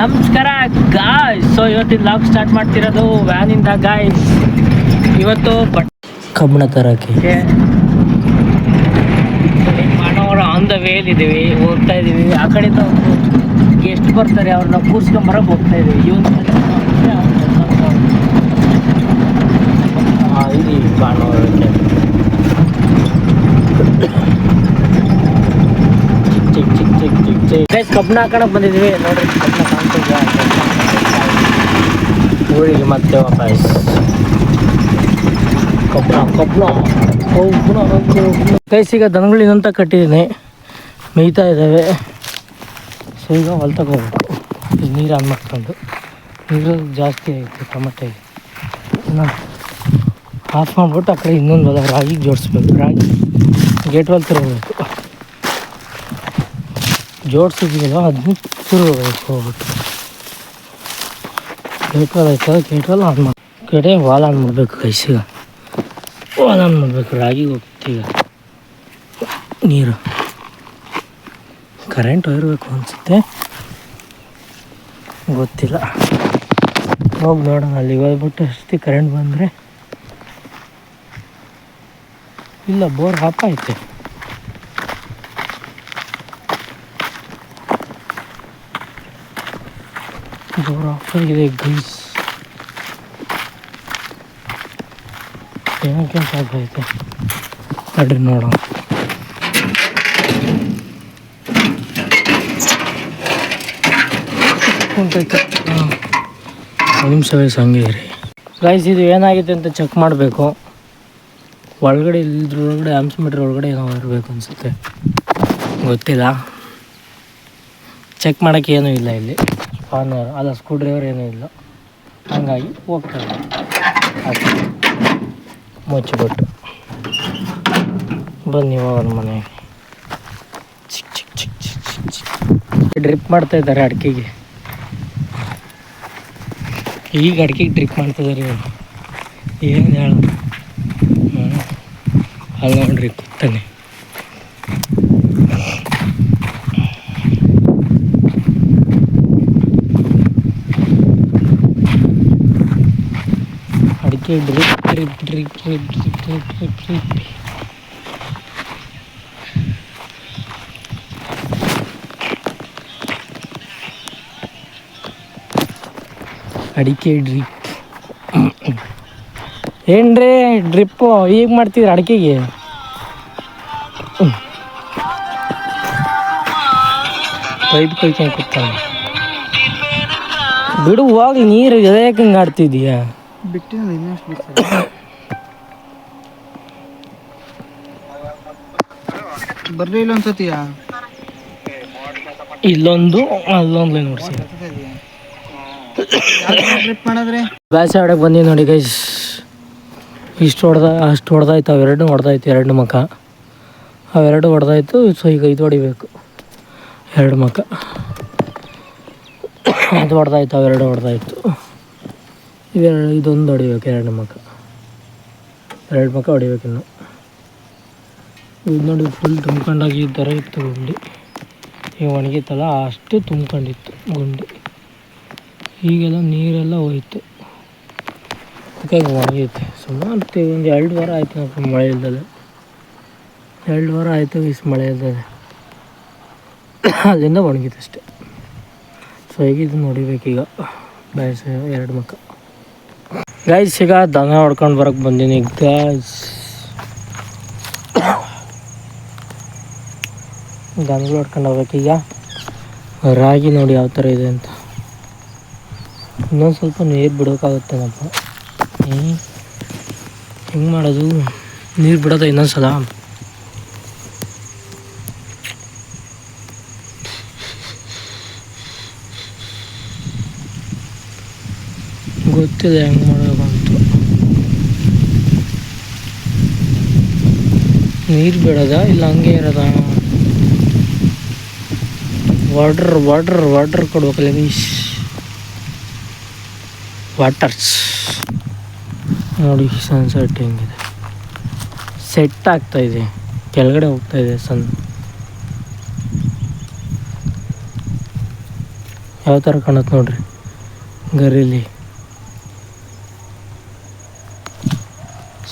ನಮಸ್ಕಾರ guys. So ಇವತ್ತಿನ log start ಮಾಡ್ತಿರೋದು ವ್ಯಾನಿಂದ ಗಾಯ್ಸ್. ಇವತ್ತು ಕಬ್ಬಣ ತರಕ್ಕೆ ಮಾನವರ ಆನ್ ದ ವೇಲ್ ಇದ್ದೀವಿ, ಹೋಗ್ತಾ ಇದ್ದೀವಿ. ಆ ಕಡೆಯಿಂದ ಒಂದು ಗೆಸ್ಟ್ ಬರ್ತಾರೆ, ಅವ್ರನ್ನ ಕೂರ್ಸ್ಕೊಂಬರಕ್ಕೆ ಹೋಗ್ತಾ ಇದ್ದೀವಿ. ಇವತ್ತು ಇಲ್ಲಿ ಮಾನವರ ಗೈಸ್ ಕಬ್ಬಣ ಹಾಕೋಣಕ್ಕೆ ಬಂದಿದ್ದೀವಿ. ನೋಡ್ರಿ ಕಬ್ಬಣ ಕಾಣ್ತಿದ್ಯಾ? ಊರಿಗೆ ಮತ್ತೆ ವಾಪಸ್ ಕಬ್ಬಣ ಗೈಸ್. ಈಗ ದನಗಳಿನಂತ ಕಟ್ಟಿದ್ದೀನಿ, ಮೇಯ್ತಾ ಇದ್ದಾವೆ. ಸೊ ಈಗ ಹೊಲ ತಗೋಬೇಕು. ನೀರು ಆನ್ ಮಾಡ್ಕೊಂಡು, ನೀರು ಜಾಸ್ತಿ ಆಯಿತು ಟೊಮೆಟೊಗೆ. ಆಫ್ ಮಾಡ್ಬಿಟ್ಟು ಆ ಕಡೆ ಇನ್ನೊಂದು ಹೊಲ ರಾಗಿಗೆ ಜೋಡಿಸ್ಬೇಕು. ರಾಗಿ ಗೇಟ್ ಹೊಲ ತಿರ್ಬೇಕು, ಜೋಡಿಸಿದ್ವಲ್ಲ ಅದನ್ನು ತಿರ್ಬೇಕು ಹೋಗ್ಬಿಟ್ಟು. ಗೇಟ್ ವಾಲ್ ಆಯ್ತದ, ಗೇಟ್ ವಾಲ್ ಆನ್ ಮಾಡಿ ಕಡೆ ವಾಲ್ ಆನ್ ಮಾಡಬೇಕು. ಕೈಸಿಗ ವಾಲ್ ಆನ್ ಮಾಡಬೇಕು. ರಾಗಿಗೆ ಹೋಗ್ತೀಗ ನೀರು ಕರೆಂಟ್ ಹೋಗಿರ್ಬೇಕು ಅನಿಸುತ್ತೆ, ಗೊತ್ತಿಲ್ಲ. ಹೋಗಿ ನೋಡೋಣ. ಅಲ್ಲಿ ಹೋಗ್ಬಿಟ್ಟು ಅಷ್ಟೇ ಕರೆಂಟ್ ಬಂದರೆ. ಇಲ್ಲ, ಬೋರ್ ಆಫ್ ಐತೆ. ಬೋರ್ ಆಫ್ ಆಗಿದೆ ಗೈಸ್. ಏನಕ್ಕೆ ಸಾಕೈತೆ ಅಡ್ರಿ ನೋಡೋಣ. ನಿಮಿಷ ವಯಸ್ಸು ಹಂಗೆ ಇರಿ ಗೈಸ್. ಇದು ಏನಾಗಿದೆ ಅಂತ ಚೆಕ್ ಮಾಡಬೇಕು. ಒಳಗಡೆ ಇದ್ರೊಳಗಡೆ ಆಮ್ಸ್ಮೀಟ್ರ್ ಒಳಗಡೆ ಏನೋ ಇರಬೇಕು ಅನಿಸುತ್ತೆ, ಗೊತ್ತಿಲ್ಲ. ಚೆಕ್ ಮಾಡೋಕ್ಕೆ ಏನೂ ಇಲ್ಲ ಇಲ್ಲಿ. ಸ್ಪಾನರ್ ಅಲ್ಲ, ಸ್ಕ್ರೂ ಡ್ರೈವರ್ ಏನೂ ಇಲ್ಲ. ಹಂಗಾಗಿ ಹೋಗ್ತಾರೆ ಅಷ್ಟೇ. ಮುಚ್ಚಿಬಿಟ್ಟು ಬನ್ನಿ ಹೋಗೋಣ ಮನೆಗೆ. ಡ್ರಿಪ್ ಮಾಡ್ತಾಯಿದ್ದಾರೆ ಅಡಿಕೆಗೆ. ಈಗ ಅಡಿಕೆಗೆ ಡ್ರಿಪ್ ಮಾಡ್ತಿದ್ದಾರೆ ಇವರು. ಏನು ಹೇಳೋದು, ಅಲ್ಲಿ ನೋಡ್ರಿ ಕೂತಾನೆ. ಅಡಿಕೆ drip drip drip drip drip drip drip drip. ಅಡಿಕೆ ಡ್ರಿಪ್ ಏನ್ರಿ ಡ್ರಿಪ್ಪು ಈಗ ಮಾಡ್ತಿದ್ರಿ ಅಡಿಕೆಗೆ? ಪೈಪ್ ಕೈಕೊಂಡು ಕೂತಾನೆ. ಬಿಡು ಹೋಗ್ಲಿ, ನೀರು ಯಾಕೆ ಹಿಂಗೆ ಆಡ್ತಿದೀಯ? ಬರ್ರಿ ಇಲ್ಲ ಅನ್ಸತಿಯ. ಇಲ್ಲೊಂದು ಅಲ್ಲೊಂದು ನೋಡ್ಸಿ ಟ್ರಿಪ್ ಮಾಡಿದ್ರೆ ಬ್ಯಾಸೆ ಆಡಕ್ಕೆ ಬಂದೀವಿ ನೋಡಿ ಗೈಸ್. ಇಷ್ಟು ಅಷ್ಟು ಹೊಡೆದಾಯ್ತು. ಅವೆರಡು ಹೊಡೆದಾಯ್ತು, ಎರಡು ಮಕ ಅವೆರಡು ಹೊಡೆದಾಯ್ತು. ಸೊ ಈಗ ಇದು ಹೊಡಿಬೇಕು, ಎರಡು ಮಕ ಅದು ಹೊಡೆದಾಯ್ತು, ಅವೆರಡು ಹೊಡೆದಾಯ್ತು. ಇದೊಂದು ಹೊಡಿಬೇಕು, ಎರಡು ಮಕ ಹೊಡಿಬೇಕು. ಇನ್ನು ಇದು ನೋಡಿ ಫುಲ್ ತುಂಬ್ಕೊಂಡಾಗಿ ಈ ಥರ ಇತ್ತು ಗುಂಡಿ. ಈಗ ಒಣಗಿತ್ತಲ್ಲ ಅಷ್ಟು ತುಂಬ್ಕೊಂಡಿತ್ತು ಗುಂಡಿ. ಈಗೆಲ್ಲ ನೀರೆಲ್ಲ ಹೋಯ್ತು, ಅದಕ್ಕಾಗಿ ಒಣಗೈತೆ. ಸುಮಾರು ಒಂದು 2 ವಾರ ಆಯಿತು ನಪ್ಪ ಮಳೆ ಇಲ್ದಲೆ. 2 ವಾರ ಆಯಿತು ಇಷ್ಟು ಮಳೆ ಇಲ್ದಲೆ. ಅಲ್ಲಿಂದ ಒಣಗಿತ್ತು ಅಷ್ಟೆ. ಸೊ ಈಗ ಇದು ನೋಡಿಬೇಕೀಗ ಬ್ಯಾಸ್ ಎರಡು ಮಕ್ಕ. ಗೈಸ್ ಈಗ ದನ ಹೊಡ್ಕೊಂಡು ಬರೋಕ್ಕೆ ಬಂದೀನಿ ಗೈಸ್. ದನಗಳು ಹೊಡ್ಕೊಂಡು ಹೋಗ್ಬೇಕೀಗ. ರಾಗಿ ನೋಡಿ ಯಾವ ಥರ ಇದೆ ಅಂತ. ಇನ್ನೊಂದು ಸ್ವಲ್ಪ ನೀರು ಬಿಡೋಕ್ಕಾಗುತ್ತೇನಪ್ಪ. ಹೆಂಗೆ ಮಾಡೋದು? ನೀರು ಬಿಡೋದು ಇನ್ನೊಂದು ಸಲ. ಗೊತ್ತಿದೆ ಹೆಂಗೆ ಮಾಡೋದು ಅಂತ. ನೀರು ಬಿಡೋದಾ ಇಲ್ಲ ಹಂಗೆ ಇರೋದಾ? ವಾಟರ್ ಕೊಡ್ಬೇಕಲ್ಲ ಮೀಸ್. ವಾಟರ್ಸ್ ನೋಡಿ ಸನ್ಸೆಟ್ ಹೆಂಗಿದೆ. ಸೆಟ್ ಆಗ್ತಾಯಿದೆ, ಕೆಳಗಡೆ ಹೋಗ್ತಾಯಿದೆ ಸನ್. ಯಾವ ಥರ ಕಾಣುತ್ತೆ ನೋಡ್ರಿ ಗರೀಲಿ.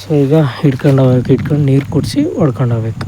ಸೊ ಈಗ ಹಿಡ್ಕೊಂಡು ಹೋಗ್ಬೇಕು, ಹಿಡ್ಕೊಂಡು ನೀರು ಕುಡಿಸಿ ಹೊಡ್ಕೊಂಡು ಹೋಗ್ಬೇಕು.